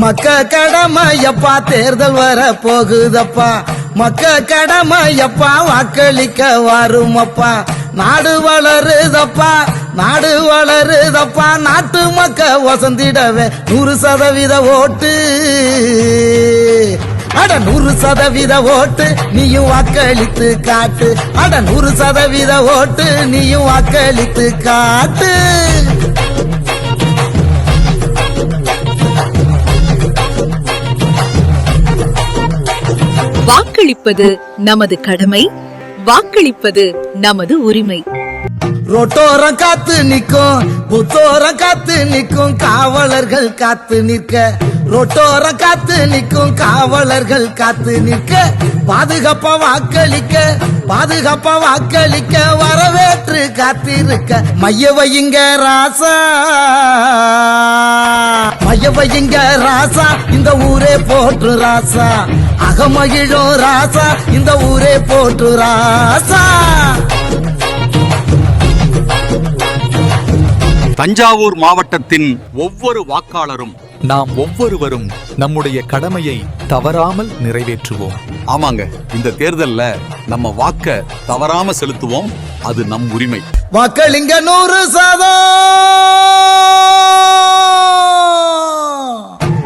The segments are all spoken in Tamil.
மக்க கடமையப்பா தேர்தல் வர போகுதப்பா, மக்க கடமையப்பா வாக்களிக்க வருமப்பா. நாடு வளருதப்பா, நாடு வளருதப்பா, நாட்டு மக்க வசந்திடவே 100% ஓட்டு. அட 100% ஓட்டு நீயும் வாக்களித்து காட்டு, அட 100% ஓட்டு நீயும் வாக்களித்து காட்டு. வாக்களிப்பது நமது கடமை, வாக்களிப்பது நமது உரிமை. ரோட்டோரம் காத்து நிற்கும், புத்தோரம் காத்து நிற்கும், காவலர்கள் காத்து நிற்க. ரோட்டோரம் காத்து நிற்கும், காவலர்கள் காத்து நிற்க. பாதுகாப்பா வாக்களிக்க, பாதுகாப்பா வாக்களிக்க, வரவேற்று காத்திருக்க. மைய வையுங்க ராசா, மைய வையுங்க ராசா, இந்த ஊரே போற்று ராசா. அகமகிழும் ராசா, இந்த ஊரே போற்று ராசா. தஞ்சாவூர் மாவட்டத்தின் ஒவ்வொரு வாக்காளரும் நாம் ஒவ்வொருவரும் நம்முடைய கடமையை தவறாமல் நிறைவேற்றுவோம். ஆமாங்க, இந்த தேர்தல்ல நம்ம வாக்க தவறாம செலுத்துவோம். அது நம் உரிமை. வாக்களிங்க 100%,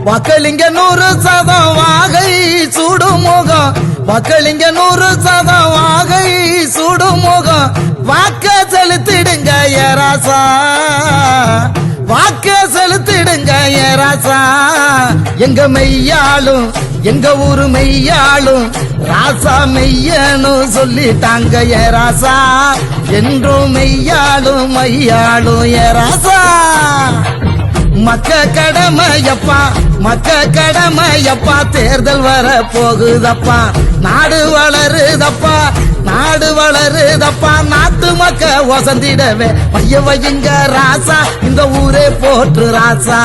வாக்களிங்க 100%, வாகை சூடும் முகம். வாக்களிங்க 100%, வாகை சூடும் முகம். வாக்க செலுத்திடுங்க ஏராசா, வாக்க செலுத்திடுங்க ஏராசா. எங்க மெய்யாளும் எங்க ஊரு மெய்யாளும் ராசா மெய்யனு சொல்லிட்டாங்க ஏராசா. என்றும் மெய்யாளும் மையாளும் ஏராசா. மக்க கடமையப்பா, மக்க கடமையப்பா தேர்தல் வர போகுதப்பா. நாடு வளருதப்பா, நாடு வளருதப்பா, நாட்டு மக்க வசந்திடவே மைய வையுங்க ராசா, இந்த ஊரே போற்று ராசா.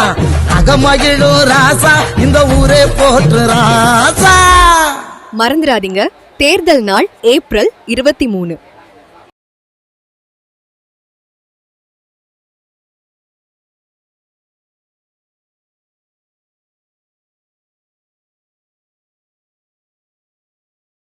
அகமகிழும் ராசா, இந்த ஊரே போற்று ராசா. மறந்துடாதீங்க, தேர்தல் நாள் ஏப்ரல் 23.